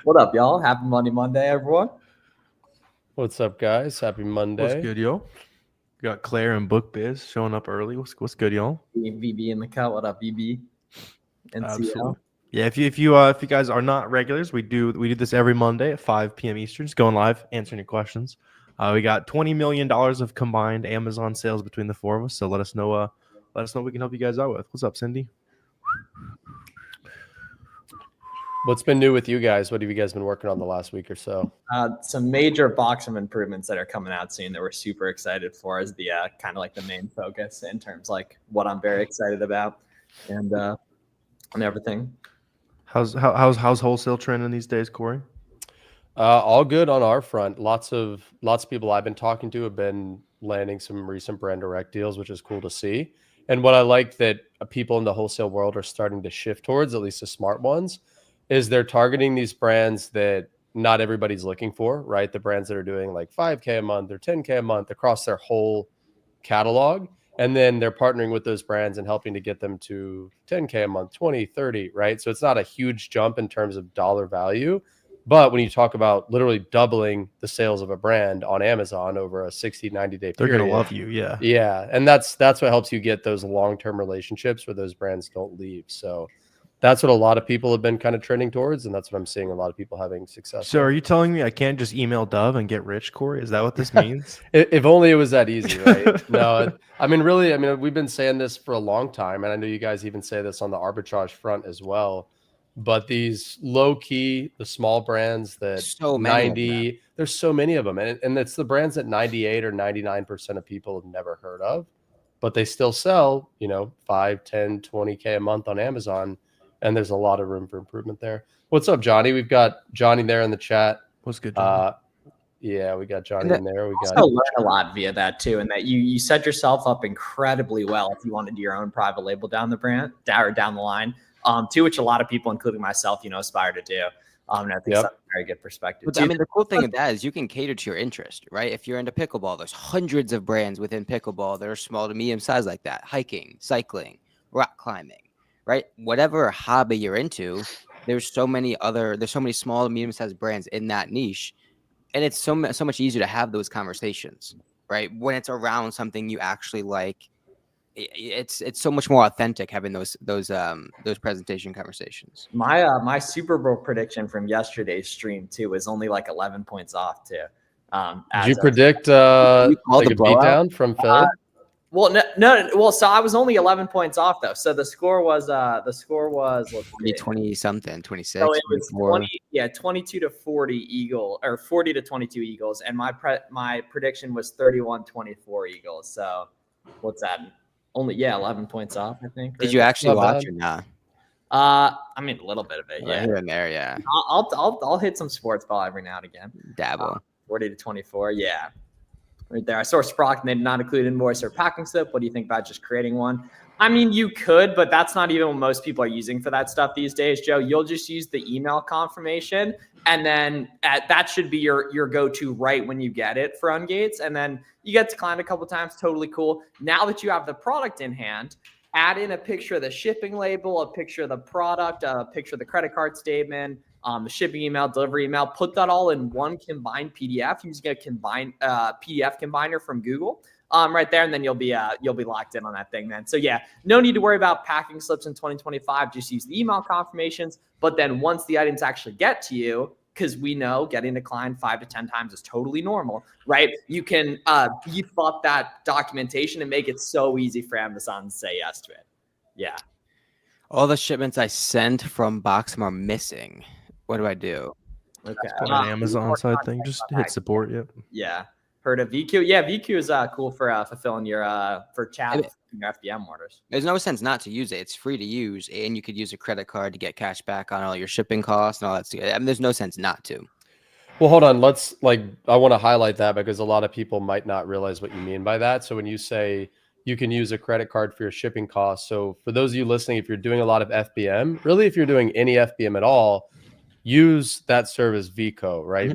What up, y'all? Happy Monday, everyone. What's up, guys? Happy Monday. What's good, yo? Got Claire and Book Biz showing up early. What's good, y'all? VB in the cut. What up, VB? Absolutely. Yeah, if you guys are not regulars, we do this every Monday at 5 p.m. Eastern. Just going live, answering your questions. We got $20 million of combined Amazon sales between the four of us. So let us know. What we can help you guys out with. What's up, Cindy? What's been new with you guys? What have you guys been working on the last week or so? Some major box of improvements that are coming out soon that we're super excited for is the kind of like the main focus in terms like what I'm very excited about and everything. How's wholesale trending these days, Corey? All good on our front. Lots of people I've been talking to have been landing some recent brand direct deals, which is cool to see. And what I like that people in the wholesale world are starting to shift towards, at least the smart ones, is they're targeting these brands that not everybody's looking for, right? The brands that are doing like 5K a month or 10K a month across their whole catalog. And then they're partnering with those brands and helping to get them to 10K a month, 20, 30, right? So it's not a huge jump in terms of dollar value. But when you talk about literally doubling the sales of a brand on Amazon over a 60, 90-day period. They're going to love you, yeah. Yeah, and that's what helps you get those long-term relationships where those brands don't leave. So that's what a lot of people have been kind of trending towards, and that's what I'm seeing a lot of people having success So with. are you telling me I can't just email Dove and get rich, Corey? Is that what this means? If only it was that easy, right? No, we've been saying this for a long time, and I know you guys even say this on the arbitrage front as well. But these low-key, the small brands that there's so many of them. And it's the brands that 98 or 99% of people have never heard of, but they still sell, 5, 10, 20K a month on Amazon. And there's a lot of room for improvement there. What's up, Johnny? We've got Johnny there in the chat. What's good, Johnny? Yeah, we got Johnny in there. We got learn a lot via that too, and that you set yourself up incredibly well if you want to do your own private label down the line. To which a lot of people, including myself, aspire to do. And I think that's a very good perspective. But, the cool thing of that is you can cater to your interest, right? If you're into pickleball, there's hundreds of brands within pickleball that are small to medium size like that. Hiking, cycling, rock climbing, right? Whatever hobby you're into, there's so many small to medium sized brands in that niche. And it's so much easier to have those conversations, right? When it's around something you actually like. It's so much more authentic having those presentation conversations. My Super Bowl prediction from yesterday's stream too was only like 11 points off too. Did you predict like a beatdown from Philly? No. Well, so I was only 11 points off though. So the score was 20 something, 26. So it was 22 to 40 Eagles, or 40 to 22 Eagles, and my prediction was 31-24 Eagles. So what's that? 11 points off, I think. Did you actually watch or not? A little bit of it, yeah. Here and there, yeah. I'll hit some sports ball every now and again. Dabble. 40 to 24, yeah. Right there. I saw Sprock and they did not include invoice or packing slip. What do you think about just creating one? You could, but that's not even what most people are using for that stuff these days, Joe. You'll just use the email confirmation, and then that should be your go-to right when you get it for Ungates. And then you get declined a couple times, totally cool. Now that you have the product in hand, add in a picture of the shipping label, a picture of the product, a picture of the credit card statement, the shipping email, delivery email. Put that all in one combined PDF using a combined PDF combiner from Google. Right there, and then you'll be locked in on that thing, man. So yeah, no need to worry about packing slips in 2025. Just use the email confirmations. But then once the items actually get to you, because we know getting declined 5 to 10 times is totally normal, right? You can beef up that documentation and make it so easy for Amazon to say yes to it. Yeah. All the shipments I sent from Boxum are missing. What do I do? Okay. An Amazon side thing. Just hit support. Yep. Yeah. Heard of VQ? Yeah, VQ is cool for fulfilling your for chat your FBM orders. There's no sense not to use it. It's free to use, and you could use a credit card to get cash back on all your shipping costs and all that stuff. There's no sense not to. Well, hold on. I want to highlight that because a lot of people might not realize what you mean by that. So when you say you can use a credit card for your shipping costs, so for those of you listening, if you're doing a lot of FBM, really if you're doing any FBM at all, use that service VEQO, right?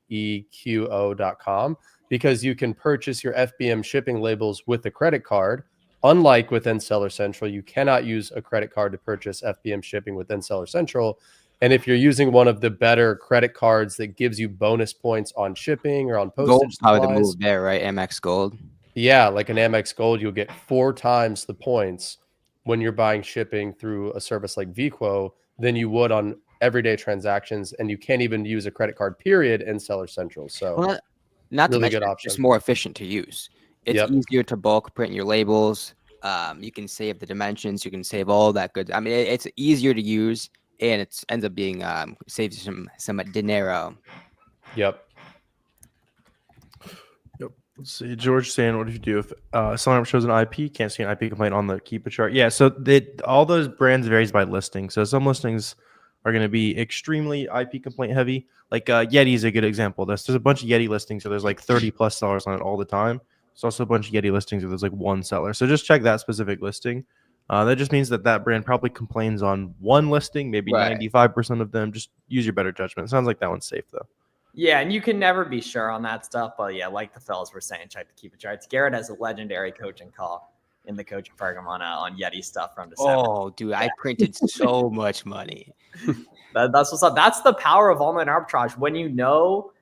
VEEQO.com. Because you can purchase your FBM shipping labels with a credit card. Unlike within Seller Central, you cannot use a credit card to purchase FBM shipping within Seller Central. And if you're using one of the better credit cards that gives you bonus points on shipping or on postage Gold's probably the supplies, move there, right? Amex Gold. yeah, like an Amex Gold, you'll get 4 times the points when you're buying shipping through a service like Vquo than you would on everyday transactions. And you can't even use a credit card period in Seller Central. So Well, not to really mention, good it's option. just more efficient to use. It's Yep. easier to bulk print your labels. You can save the dimensions. You can save all that good. I mean, it's easier to use, and it ends up being saves you some dinero. Yep. Let's see, George saying, what if you do if sign up shows an IP, can't see an IP complaint on the Keep It chart? Yeah, so all those brands varies by listing. So some listings are going to be extremely IP complaint heavy. Like Yeti is a good example of this. There's a bunch of Yeti listings, so there's like 30 plus sellers on it all the time. There's also a bunch of Yeti listings where there's like one seller. So just check that specific listing. That just means that brand probably complains on one listing, maybe Right. 95% of them. Just use your better judgment. Sounds like that one's safe though. Yeah, and you can never be sure on that stuff. But yeah, like the fellas were saying, check the Keep It charts. Garrett has a legendary coaching call in the coaching program on Yeti stuff from December. Oh, dude, I printed so much money. That's what's up. That's the power of online arbitrage. When you know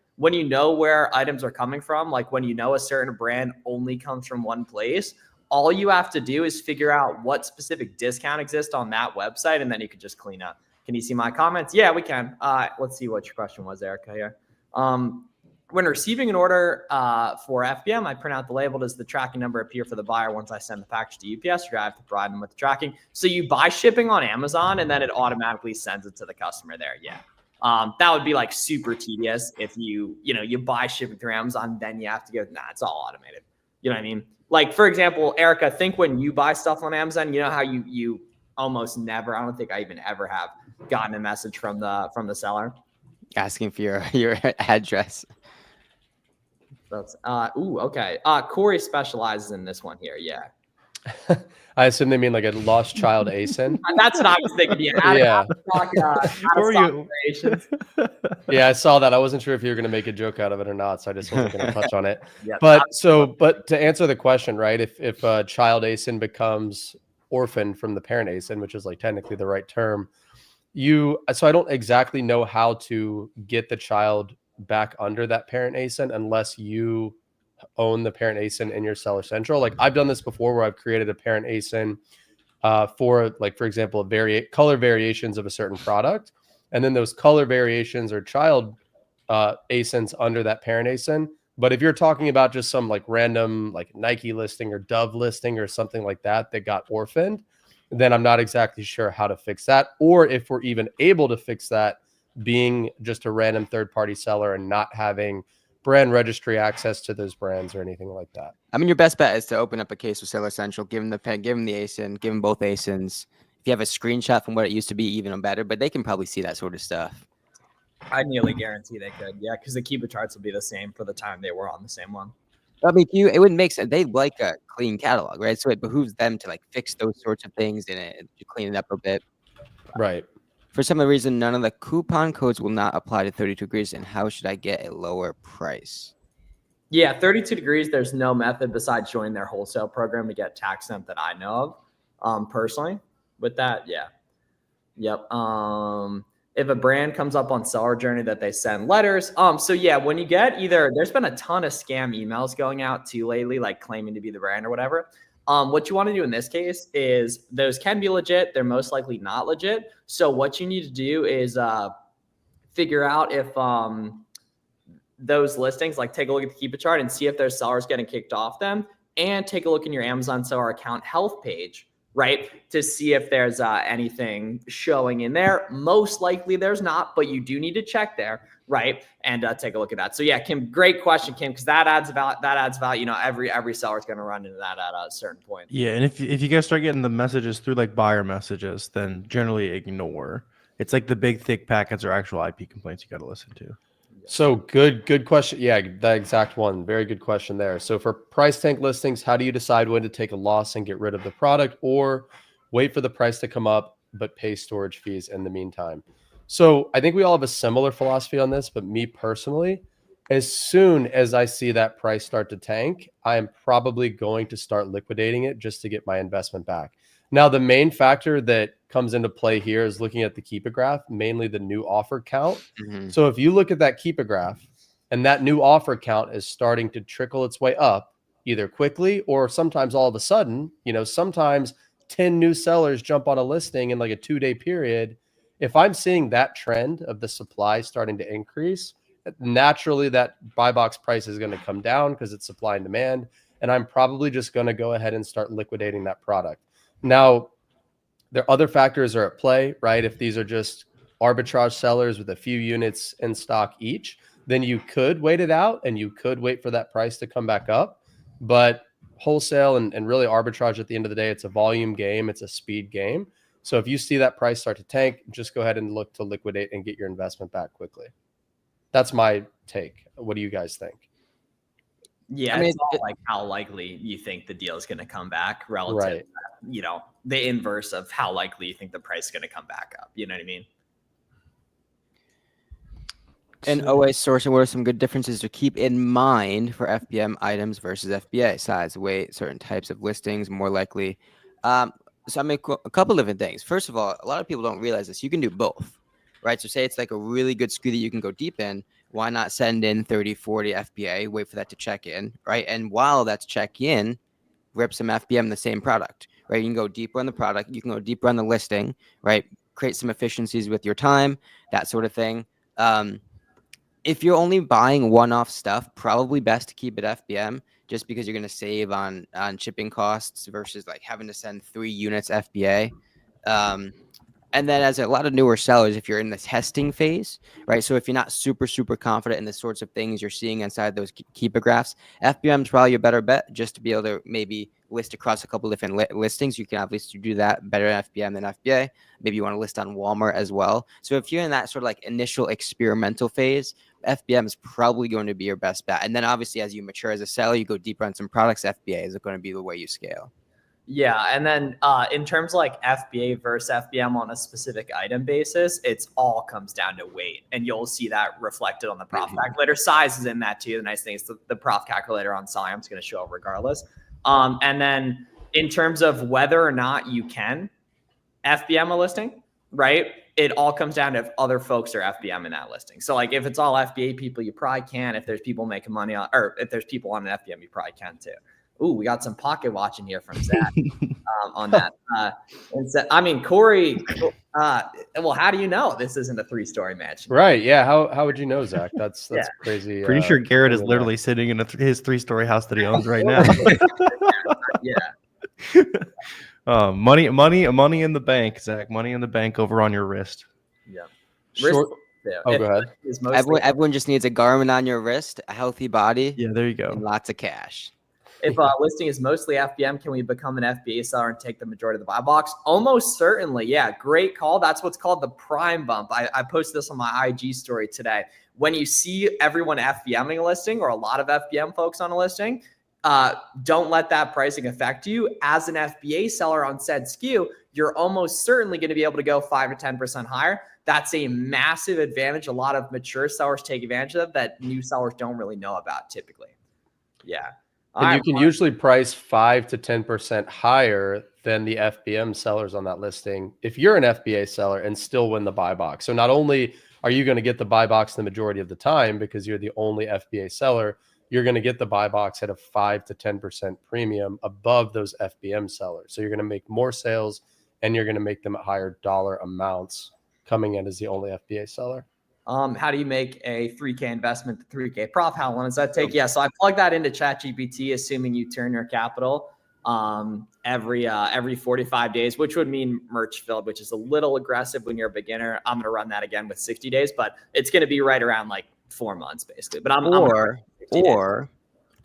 where items are coming from, like when you know a certain brand only comes from one place, all you have to do is figure out what specific discount exists on that website, and then you can just clean up. Can you see my comments? Yeah, we can. Let's see what your question was, Erica, here. When receiving an order for FBM, I print out the label. Does the tracking number appear for the buyer once I send the package to UPS, or do I have to provide them with the tracking? So you buy shipping on Amazon, and then it automatically sends it to the customer there. Yeah. That would be like super tedious if you buy shipping through Amazon, then you have to go, nah, it's all automated. You know what I mean? Like, for example, Erica, think when you buy stuff on Amazon, you know how you almost never, I don't think I even ever have gotten a message from the seller Asking for your address. That's okay. Corey specializes in this one here. Yeah. I assume they mean like a lost child ASIN. That's what I was thinking. Yeah. Yeah, I saw that. I wasn't sure if you were going to make a joke out of it or not, so I just wasn't going to touch on it. Yeah, but to answer the question, right? If a child ASIN becomes orphaned from the parent ASIN, which is like technically the right term, so I don't exactly know how to get the child back under that parent ASIN unless you own the parent ASIN in your Seller Central. Like I've done this before where I've created a parent ASIN for, like, for example, color variations of a certain product. And then those color variations are child ASINs under that parent ASIN. But if you're talking about just some like random like Nike listing or Dove listing or something like that got orphaned, then I'm not exactly sure how to fix that, or if we're even able to fix that being just a random third-party seller and not having brand registry access to those brands or anything like that. I mean, your best bet is to open up a case with Seller Central, give them the ASIN, give them both ASINs. If you have a screenshot from what it used to be, even better, but they can probably see that sort of stuff. I nearly guarantee they could. Yeah, because the Keep It charts will be the same for the time they were on the same one. I mean, it wouldn't make sense. They like a clean catalog, right? So it behooves them to like fix those sorts of things and to clean it up a bit. Right. For some reason, none of the coupon codes will not apply to 32 degrees. And how should I get a lower price? Yeah, 32 degrees. There's no method besides joining their wholesale program to get tax exempt that I know of. Personally, with that, yeah, yep. If a brand comes up on Seller Journey that they send letters. So yeah, when you get there's been a ton of scam emails going out too lately, like claiming to be the brand or whatever. What you want to do in this case is those can be legit. They're most likely not legit. So what you need to do is figure out if those listings, like take a look at the Keep It chart and see if there's sellers getting kicked off them, and take a look in your Amazon seller account health page, right, to see if there's anything showing in there. Most likely there's not, but you do need to check there, right, and take a look at that. So yeah, Kim, great question, Kim, because that adds value. You know, every seller is going to run into that at a certain point. Yeah, and if you guys start getting the messages through like buyer messages, then generally ignore. It's like the big thick packets or actual IP complaints you got to listen to. So good question. Yeah, that exact one. Very good question there. So for price tank listings, how do you decide when to take a loss and get rid of the product, or wait for the price to come up but pay storage fees in the meantime? So I think we all have a similar philosophy on this, but me personally, as soon as I see that price start to tank, I am probably going to start liquidating it just to get my investment back. Now, the main factor that comes into play here is looking at the Keepa graph, mainly the new offer count. So if you look at that Keepa graph and that new offer count is starting to trickle its way up, either quickly or sometimes all of a sudden, sometimes 10 new sellers jump on a listing in like a 2-day period. If I'm seeing that trend of the supply starting to increase, naturally that buy box price is going to come down because it's supply and demand. And I'm probably just going to go ahead and start liquidating that product. Now, there are other factors are at play, right? If these are just arbitrage sellers with a few units in stock each, then you could wait it out and you could wait for that price to come back up. But wholesale and really arbitrage at the end of the day, it's a volume game. It's a speed game. So if you see that price start to tank, just go ahead and look to liquidate and get your investment back quickly. That's my take. What do you guys think? Yeah, it's all like how likely you think the deal is going to come back relative to, the inverse of how likely you think the price is going to come back up. You know what I mean? And always sourcing, what are some good differences to keep in mind for FBM items versus FBA? Size, weight, certain types of listings, more likely. So I make a couple different things. First of all, a lot of people don't realize this. You can do both, right? So say it's like a really good SKU that you can go deep in. Why not send in 30, 40 FBA, wait for that to check in, right? And while that's check in, rip some FBM the same product, right? You can go deeper on the product. You can go deeper on the listing, right? Create some efficiencies with your time, that sort of thing. If you're only buying one-off stuff, probably best to keep it FBM just because you're going to save on shipping costs versus like having to send 3 units FBA. And then as a lot of newer sellers, if you're in the testing phase, right? So if you're not super, super confident in the sorts of things you're seeing inside those Keepa graphs, FBM is probably your better bet just to be able to maybe list across a couple different listings. You can obviously do that better in FBM than FBA. Maybe you want to list on Walmart as well. So if you're in that sort of like initial experimental phase, FBM is probably going to be your best bet. And then obviously as you mature as a seller, you go deeper on some products, FBA is going to be the way you scale. Yeah, and then in terms of like FBA versus FBM on a specific item basis, it's all comes down to weight, and you'll see that reflected on the prof calculator. Size is in that too. The nice thing is the prof calculator on Siam is going to show up regardless. And then in terms of whether or not you can FBM a listing, right? It all comes down to if other folks are FBM in that listing. So like if it's all FBA people, you probably can. If there's people making money on, or if there's people on an FBM, you probably can too. Ooh, we got some pocket watching here from Zach on that. And so, I mean, Corey, well, how do you know this isn't a 3-story mansion? Right. Yeah. How would you know, Zach? That's crazy. Pretty sure Garrett is literally sitting in his 3-story house that he owns right now. Yeah. Money in the bank, Zach. Money in the bank over on your wrist. Yeah. Short. Oh, go ahead. Everyone just needs a Garmin on your wrist, a healthy body. Yeah, there you go. And lots of cash. If a listing is mostly FBM, can we become an FBA seller and take the majority of the buy box? Almost certainly. Yeah, great call. That's what's called the prime bump. I posted this on my IG story today. When you see everyone FBMing a listing or a lot of FBM folks on a listing, don't let that pricing affect you. As an FBA seller on said SKU, you're almost certainly going to be able to go 5 to 10% higher. That's a massive advantage. A lot of mature sellers take advantage of that new sellers don't really know about typically. Yeah. And you can usually price 5 to 10% higher than the FBM sellers on that listing if you're an FBA seller and still win the buy box. So not only are you going to get the buy box the majority of the time because you're the only FBA seller, you're going to get the buy box at a 5 to 10% premium above those FBM sellers. So you're going to make more sales and you're going to make them at higher dollar amounts coming in as the only FBA seller. How do you make a 3K investment to 3K prof? How long does that take? Yeah, so I plug that into ChatGPT, assuming you turn your capital every 45 days, which would mean merch filled, which is a little aggressive when you're a beginner. I'm going to run that again with 60 days, but it's going to be right around like 4 months basically. But or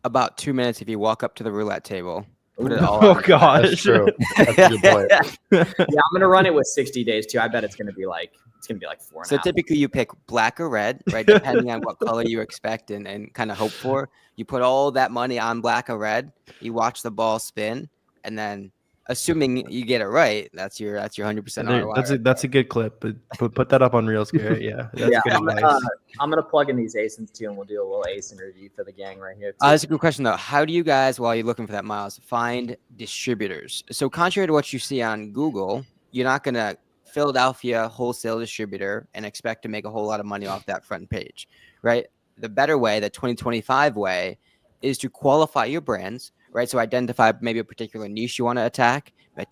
about 2 minutes if you walk up to the roulette table. Put it all oh gosh, that's true. That's a good point. Yeah, I'm gonna run it with 60 days too. I bet it's gonna be like 4.5. So typically you pick black or red, right? Depending on what color you expect and kind of hope for. You put all that money on black or red. You watch the ball spin, and then assuming you get it right, that's your 100% ROI. That's a good clip. Put that up on Reels, Garrett. Yeah, that's good advice. I'm gonna plug in these ASINs too, and we'll do a little ASIN review for the gang right here. That's a good question though. How do you guys, while you're looking for that, Miles, find distributors? So contrary to what you see on Google, you're not gonna Philadelphia wholesale distributor and expect to make a whole lot of money off that front page, right? The better way, the 2025 way, is to qualify your brands, right? So identify maybe a particular niche you want to attack, a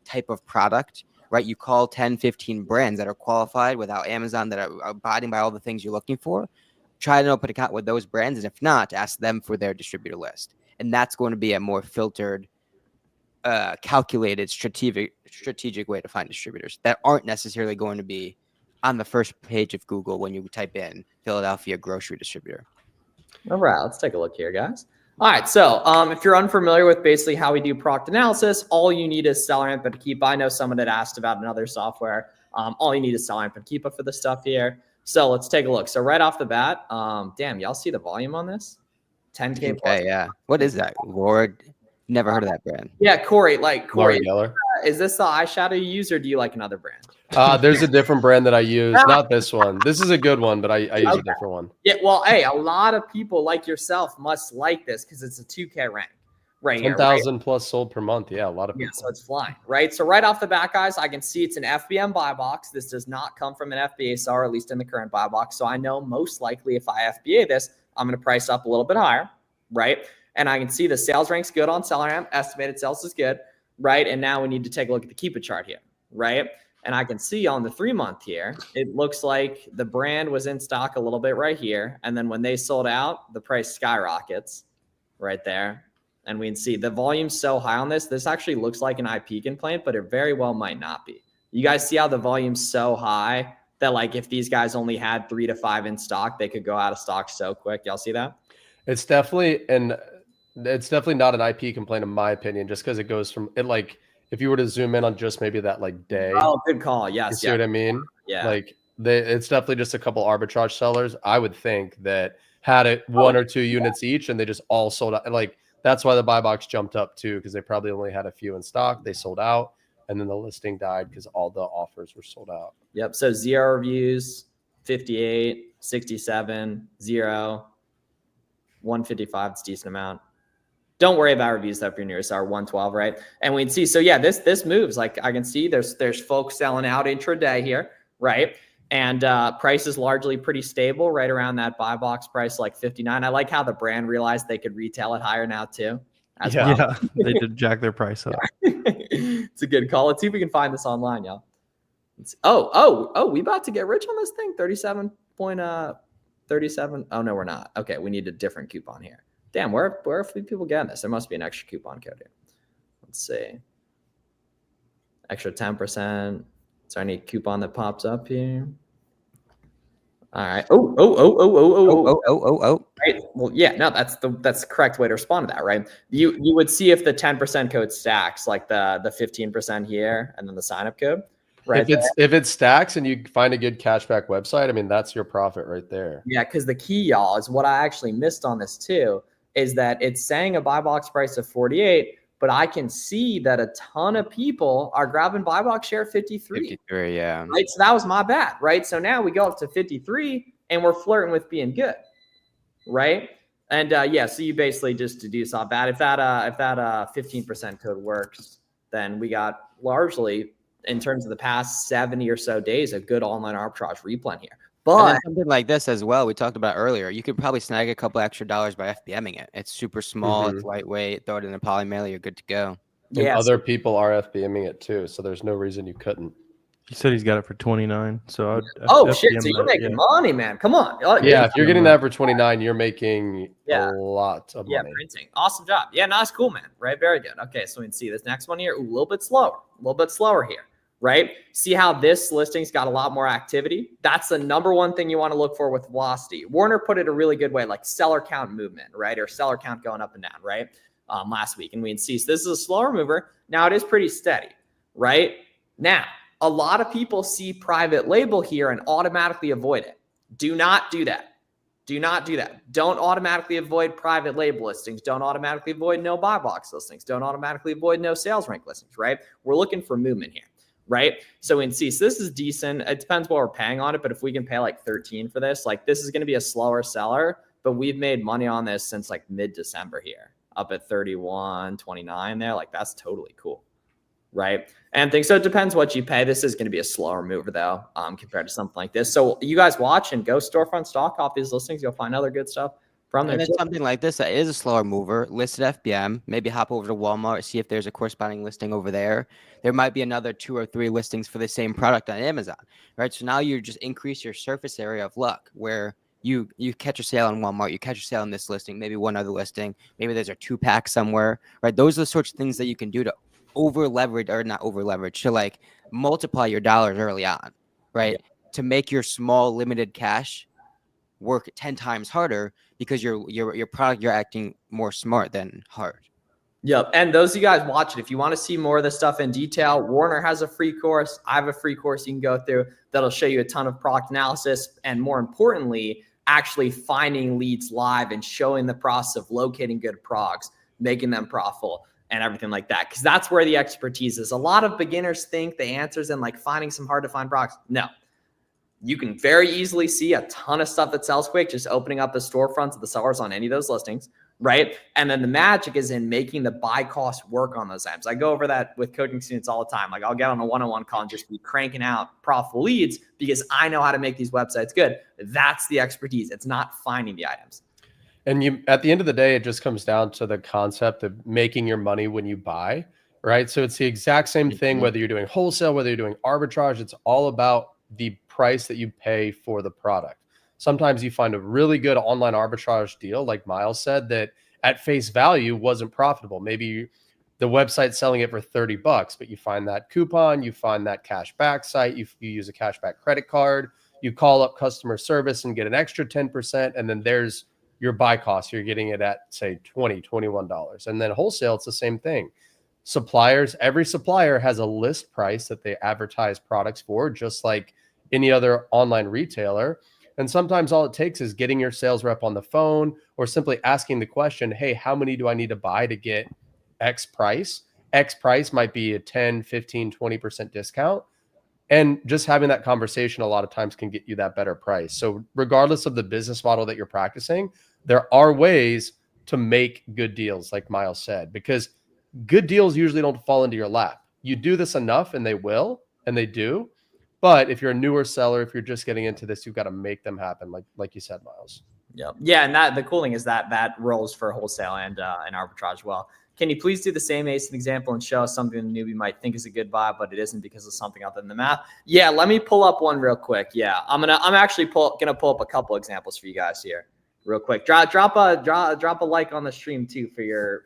type of product, right? You call 10, 15 brands that are qualified without Amazon, that are abiding by all the things you're looking for. Try to open an account with those brands, and if not, ask them for their distributor list. And that's going to be a more filtered, calculated, strategic way to find distributors that aren't necessarily going to be on the first page of Google when you type in Philadelphia grocery distributor. All right, let's take a look here, guys. All right, so if you're unfamiliar with basically how we do product analysis, all you need is SellerAmp and Keepa. I know someone had asked about another software. All you need is SellerAmp and Keepa for the stuff here. So let's take a look. So right off the bat, damn, y'all see the volume on this? 10K plus. Yeah. What is that? Lord, never heard of that brand. Yeah, Corey, Corey, Geller. Is this the eyeshadow you use, or do you like another brand? There's a different brand that I use. Not this one. This is a good one, but I use a different one. Yeah, well, hey, a lot of people like yourself must like this because it's a 2K rank. Right, 10,000 plus sold per month. Yeah, a lot of people. Yeah, so it's flying, right? So right off the bat, guys, I can see it's an FBM buy box. This does not come from an FBA seller, at least in the current buy box. So I know most likely if I FBA this, I'm going to price up a little bit higher, right? And I can see the sales rank's good on SellerAmp. Estimated sales is good, right? And now we need to take a look at the Keepa chart here, right? And I can see on the 3-month here, it looks like the brand was in stock a little bit right here. And then when they sold out, the price skyrockets right there. And we can see the volume's so high on this. This actually looks like an IP complaint, but it very well might not be. You guys see how the volume's so high that if these guys only had 3 to 5 in stock, they could go out of stock so quick. Y'all see that? It's definitely not an IP complaint in my opinion, just because it goes from it if you were to zoom in on just maybe that day. Oh, good call. Yes. You see what I mean? Yeah. It's definitely just a couple arbitrage sellers. I would think that had it 1 or 2 units each and they just all sold out. That's why the buy box jumped up too, because they probably only had a few in stock. They sold out, and then the listing died because all the offers were sold out. Yep. So 0 reviews, 58, 67, 0, 155. It's a decent amount. Don't worry about reviews though if you're nearest our 112, right? And we can see, so yeah, this moves. I can see there's folks selling out intraday here, right? And price is largely pretty stable, right around that buy box price, 59. I like how the brand realized they could retail it higher now too. Yeah, they did jack their price up. It's a good call. Let's see if we can find this online, y'all. We about to get rich on this thing. 37.37. Oh no, we're not. Okay, we need a different coupon here. Damn, where are people getting this? There must be an extra coupon code here. Let's see. Extra 10%. Is there any coupon that pops up here? All right. Oh. Right. Well, yeah, no, that's the correct way to respond to that, right? You would see if the 10% code stacks, like the 15% here and then the sign up code. Right. If it stacks and you find a good cashback website, I mean, that's your profit right there. Yeah, because the key, y'all, is what I actually missed on this too, is that it's saying a buy box price of 48, but I can see that a ton of people are grabbing buy box share 53. 53, yeah. Right. So that was my bad, right? So now we go up to 53 and we're flirting with being good. Right. And yeah, so you basically just deduce off that. If that 15% code works, then we got largely, in terms of the past 70 or so days, a good online arbitrage replan here. But something like this as well, we talked about earlier, you could probably snag a couple extra dollars by FBMing it. It's super small, it's lightweight, throw it in a poly mailer, you're good to go. And other people are FBMing it too, so there's no reason you couldn't. He said he's got it for 29. So shit! So you're making money, man. Come on. Yeah, if you're getting that for 29, you're making a lot of money. Yeah, printing. Awesome job. Yeah, no, that's cool, man. Right, very good. Okay, so we can see this next one here. Ooh, a little bit slower here. Right? See how this listing's got a lot more activity? That's the number one thing you want to look for with velocity. Warner put it a really good way, like seller count movement, right? Or seller count going up and down, right? Last week. And we can see, so this is a slower mover. Now it is pretty steady, right? Now, a lot of people see private label here and automatically avoid it. Do not do that. Do not do that. Don't automatically avoid private label listings. Don't automatically avoid no buy box listings. Don't automatically avoid no sales rank listings, right? We're looking for movement here, right? So in C, so this is decent. It depends what we're paying on it, but if we can pay like 13 for this, like this is going to be a slower seller, but we've made money on this since like mid-December here, up at 31.29 there. Like that's totally cool, right? And things. So it depends what you pay. This is going to be a slower mover though, compared to something like this. So you guys watch and go storefront stock off these listings. You'll find other good stuff from there. And it's something like this that is a slower mover, listed FBM, maybe hop over to Walmart, see if there's a corresponding listing over there. There might be another 2 or 3 listings for the same product on Amazon, right? So now you just increase your surface area of luck where you catch a sale on Walmart, you catch a sale on this listing, maybe one other listing, maybe there's a 2-pack somewhere, right? Those are the sorts of things that you can do to over leverage, or not over leverage, to like multiply your dollars early on, right? Yeah. To make your small limited cash work 10 times harder because your product, you're acting more smart than hard. Yep. And those of you guys watching, if you want to see more of this stuff in detail, Warner has a free course. I have a free course you can go through that'll show you a ton of product analysis. And more importantly, actually finding leads live and showing the process of locating good procs, making them profitable and everything like that. Because that's where the expertise is. A lot of beginners think the answer's in like finding some hard to find procs. No. You can very easily see a ton of stuff that sells quick, just opening up the storefronts of the sellers on any of those listings, right? And then the magic is in making the buy cost work on those items. I go over that with coaching students all the time. Like I'll get on a one-on-one call and just be cranking out profitable leads because I know how to make these websites good. That's the expertise. It's not finding the items. And you, at the end of the day, it just comes down to the concept of making your money when you buy, right? So it's the exact same thing, whether you're doing wholesale, whether you're doing arbitrage, it's all about the price that you pay for the product. Sometimes you find a really good online arbitrage deal, like Miles said, that at face value wasn't profitable. Maybe the website's selling it for $30, but you find that coupon, you find that cash back site, you use a cashback credit card, you call up customer service and get an extra 10%, and then there's your buy cost. You're getting it at, say, $20, $21. And then wholesale, it's the same thing. Suppliers, every supplier has a list price that they advertise products for, just like any other online retailer. And sometimes all it takes is getting your sales rep on the phone or simply asking the question, hey, how many do I need to buy to get X price? X price might be a 10, 15, 20% discount. And just having that conversation a lot of times can get you that better price. So regardless of the business model that you're practicing, there are ways to make good deals, like Miles said, because good deals usually don't fall into your lap. You do this enough and they will, and they do. But if you're a newer seller, if you're just getting into this, you've got to make them happen, like you said, Miles. Yeah, and that the cool thing is that rolls for wholesale and arbitrage well. Can you please do the same ASIN example and show us something the newbie might think is a good buy, but it isn't because of something other than the math? Yeah, let me pull up one real quick. Yeah, I'm actually gonna pull up a couple examples for you guys here, real quick. Drop a like on the stream too for your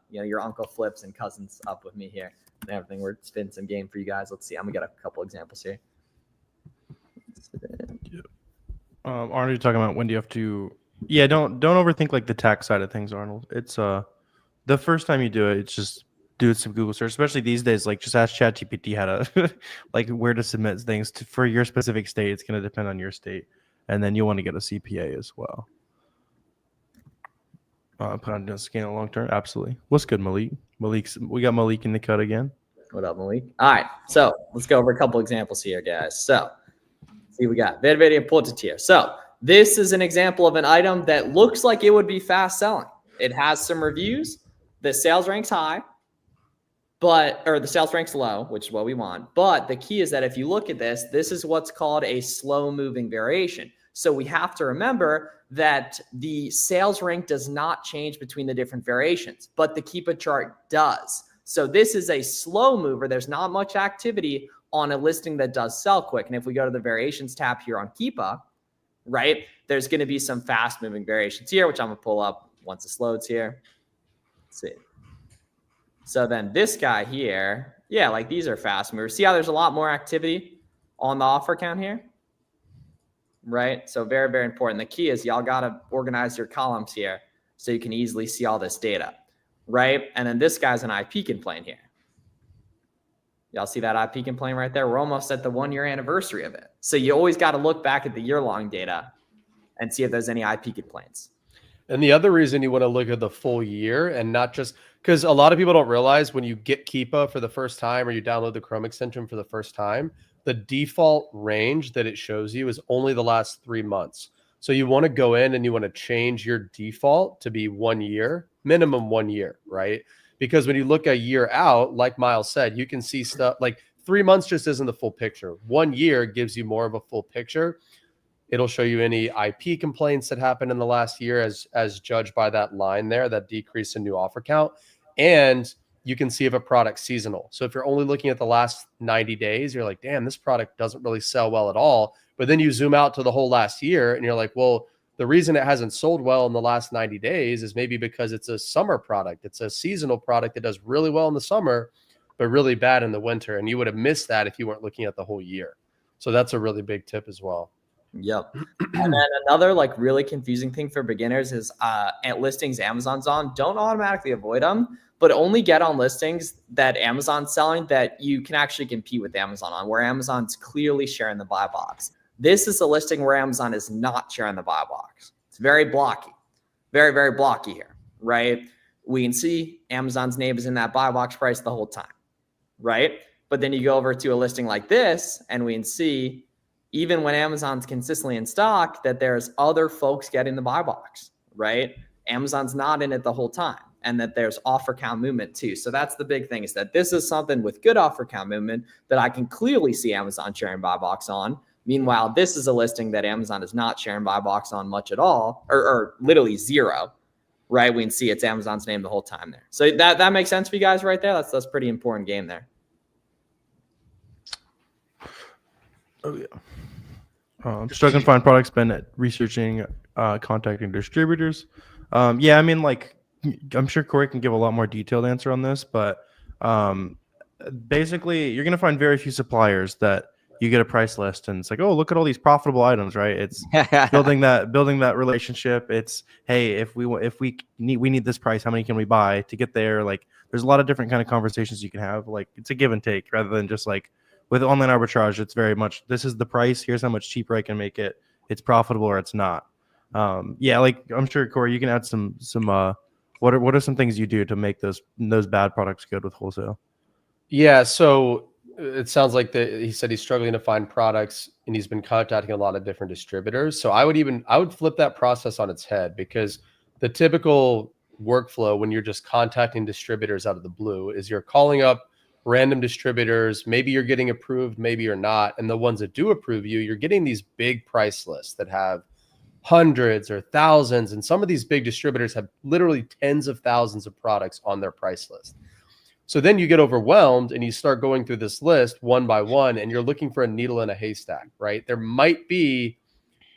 your Uncle Flips and cousins up with me here and everything. We're spinning some game for you guys. Let's see. I'm gonna get a couple examples here. Arnold, you're talking about when do you have to? Yeah, don't overthink like the tax side of things, Arnold. It's the first time you do it, it's just do some Google search, especially these days. Like just ask ChatGPT how to like where to submit things for your specific state. It's going to depend on your state, and then you'll want to get a CPA as well. Put on a scan long term, absolutely. What's good, Malik? We got Malik in the cut again. What up, Malik? All right, so let's go over a couple examples here, guys. So see, we got video pulled to tier. So this is an example of an item that looks like it would be fast selling. It has some reviews. The sales ranks high, or the sales ranks low, which is what we want. But the key is that if you look at this, this is what's called a slow moving variation. So we have to remember that the sales rank does not change between the different variations, but the Keepa chart does. So this is a slow mover. There's not much activity on a listing that does sell quick. And if we go to the variations tab here on Keepa, right, there's going to be some fast moving variations here, which I'm going to pull up once this loads here. Let's see. So then this guy here, yeah, like these are fast movers. See how there's a lot more activity on the offer count here? Right? So very, very important. The key is y'all got to organize your columns here so you can easily see all this data, right? And then this guy's an IP complaint here. Y'all see that IP complaint right there? We're almost at the 1 year anniversary of it. So you always got to look back at the year-long data and see if there's any IP complaints. And the other reason you want to look at the full year and not just because a lot of people don't realize when you get Keepa for the first time or you download the Chrome extension for the first time, the default range that it shows you is only the last 3 months. So you want to go in and you want to change your default to be 1 year, minimum 1 year, right? Because when you look a year out, like Miles said, you can see stuff like 3 months just isn't the full picture. 1 year gives you more of a full picture. It'll show you any IP complaints that happened in the last year as judged by that line there, that decrease in new offer count. And you can see if a product's seasonal. So if you're only looking at the last 90 days, you're like, damn, this product doesn't really sell well at all. But then you zoom out to the whole last year and you're like, well, the reason it hasn't sold well in the last 90 days is maybe because it's a summer product. It's a seasonal product that does really well in the summer, but really bad in the winter. And you would have missed that if you weren't looking at the whole year. So that's a really big tip as well. Yep. And then another like really confusing thing for beginners is at listings Amazon's on, don't automatically avoid them, but only get on listings that Amazon's selling that you can actually compete with Amazon on, where Amazon's clearly sharing the buy box. This is a listing where Amazon is not sharing the buy box. It's very blocky, very, very blocky here, right? We can see Amazon's name is in that buy box price the whole time, right? But then you go over to a listing like this and we can see even when Amazon's consistently in stock, that there's other folks getting the buy box, right? Amazon's not in it the whole time, and that there's offer count movement too. So that's the big thing, is that this is something with good offer count movement that I can clearly see Amazon sharing buy box on. Meanwhile, this is a listing that Amazon is not sharing buy box on much at all, or literally zero, right? We can see it's Amazon's name the whole time there. So that makes sense for you guys right there. That's pretty important game there. Oh yeah. Struggling to find products, been researching, contacting distributors. Yeah, I mean, like, I'm sure Corey can give a lot more detailed answer on this, but basically, you're going to find very few suppliers that you get a price list and it's like, oh, look at all these profitable items, right? It's building that relationship. It's, hey, if we need this price, how many can we buy to get there? Like, there's a lot of different kind of conversations you can have. Like, it's a give and take rather than just like, with online arbitrage, it's very much, this is the price. Here's how much cheaper I can make it. It's profitable or it's not. Yeah, like I'm sure Corey, you can add some. What are some things you do to make those bad products good with wholesale? Yeah, so it sounds like he said he's struggling to find products and he's been contacting a lot of different distributors. So I would flip that process on its head, because the typical workflow when you're just contacting distributors out of the blue is you're calling up random distributors. Maybe you're getting approved, maybe you're not. And the ones that do approve you, you're getting these big price lists that have hundreds or thousands. And some of these big distributors have literally tens of thousands of products on their price list. So then you get overwhelmed and you start going through this list one by one, and you're looking for a needle in a haystack, right? There might be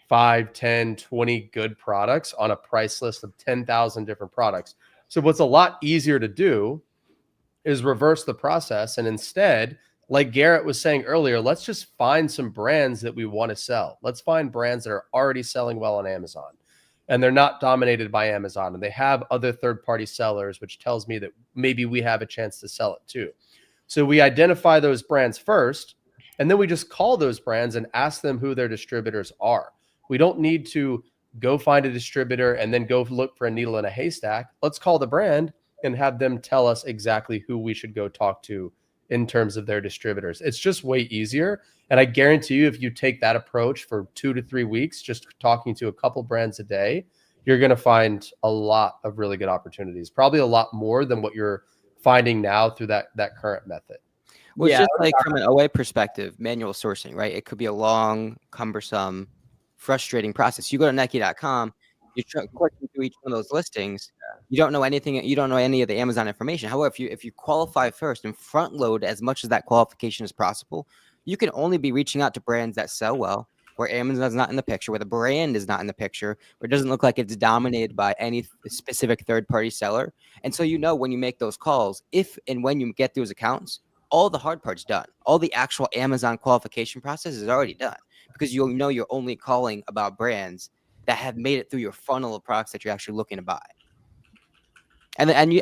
5, 10, 20 good products on a price list of 10,000 different products. So what's a lot easier to do is reverse the process. And instead, like Garrett was saying earlier, let's just find some brands that we want to sell. Let's find brands that are already selling well on Amazon and they're not dominated by Amazon and they have other third-party sellers, which tells me that maybe we have a chance to sell it too. So we identify those brands first, and then we just call those brands and ask them who their distributors are. We don't need to go find a distributor and then go look for a needle in a haystack. Let's call the brand and have them tell us exactly who we should go talk to in terms of their distributors. It's just way easier. And I guarantee you, if you take that approach for 2 to 3 weeks, just talking to a couple brands a day, you're going to find a lot of really good opportunities, probably a lot more than what you're finding now through that current method. Well, it's just like from an OA perspective, manual sourcing, right? It could be a long, cumbersome, frustrating process. You go to Nike.com, you're clicking through each one of those listings. You don't know anything. You don't know any of the Amazon information. However, if you qualify first and front load as much of that qualification as possible, you can only be reaching out to brands that sell well, where Amazon's not in the picture, where the brand is not in the picture, where it doesn't look like it's dominated by any specific third-party seller. And so you know when you make those calls, if and when you get those accounts, all the hard part's done. All the actual Amazon qualification process is already done, because you'll know you're only calling about brands that have made it through your funnel of products that you're actually looking to buy. And you,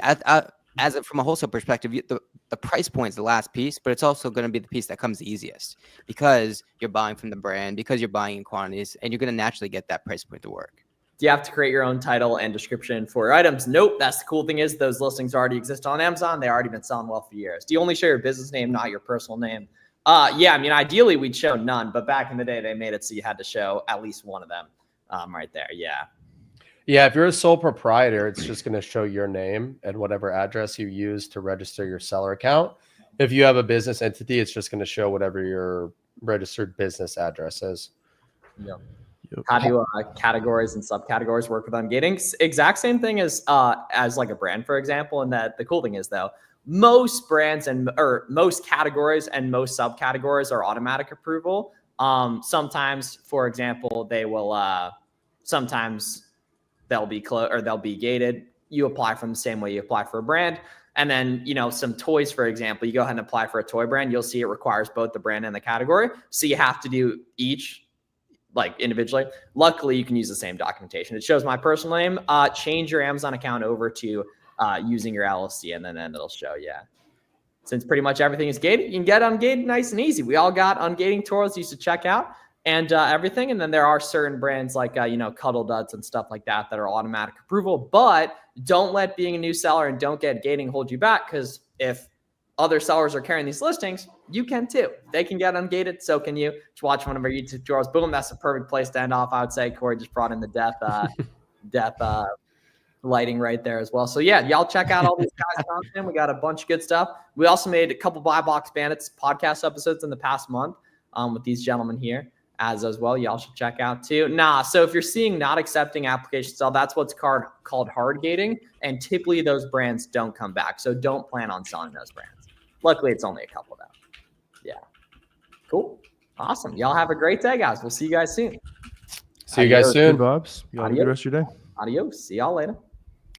from a wholesale perspective, the price point is the last piece, but it's also going to be the piece that comes the easiest because you're buying from the brand, because you're buying in quantities, and you're going to naturally get that price point to work. Do you have to create your own title and description for your items? Nope. That's the cool thing is those listings already exist on Amazon. They already been selling well for years. Do you only show your business name, not your personal name? Yeah, I mean, ideally we'd show none, but back in the day, they made it so you had to show at least one of them right there. Yeah. Yeah, if you're a sole proprietor, it's just going to show your name and whatever address you use to register your seller account. If you have a business entity, it's just going to show whatever your registered business address is. Yep. How do categories and subcategories work with ungating? Exact same thing as like a brand, for example. And that the cool thing is though, most brands or most categories and most subcategories are automatic approval. Sometimes, for example, they will sometimes they'll be they'll be gated. You apply from the same way you apply for a brand. And then, some toys, for example, you go ahead and apply for a toy brand. You'll see it requires both the brand and the category. So you have to do each like individually. Luckily, you can use the same documentation. It shows my personal name. Change your Amazon account over to using your LLC, and then it'll show. Yeah. Since pretty much everything is gated, you can get ungated nice and easy. We all got ungating tools used to check out and everything. And then there are certain brands like, Cuddle Duds and stuff like that are automatic approval. But don't let being a new seller and don't get gating hold you back, because if other sellers are carrying these listings, you can too. They can get ungated, so can you. Just watch one of our YouTube tutorials. Boom, that's the perfect place to end off. I would say Corey just brought in the death lighting right there as well. So yeah, y'all check out all these guys' content. We got a bunch of good stuff. We also made a couple Buy Box Bandits podcast episodes in the past month with these gentlemen here as well. Y'all should check out too. So if you're seeing not accepting applications, that's what's called hard gating. And typically those brands don't come back. So don't plan on selling those brands. Luckily, it's only a couple though. Yeah. Cool. Awesome. Y'all have a great day, guys. We'll see you guys soon. See you guys soon. Bobs. You have a good rest of your day. Adios. See y'all later.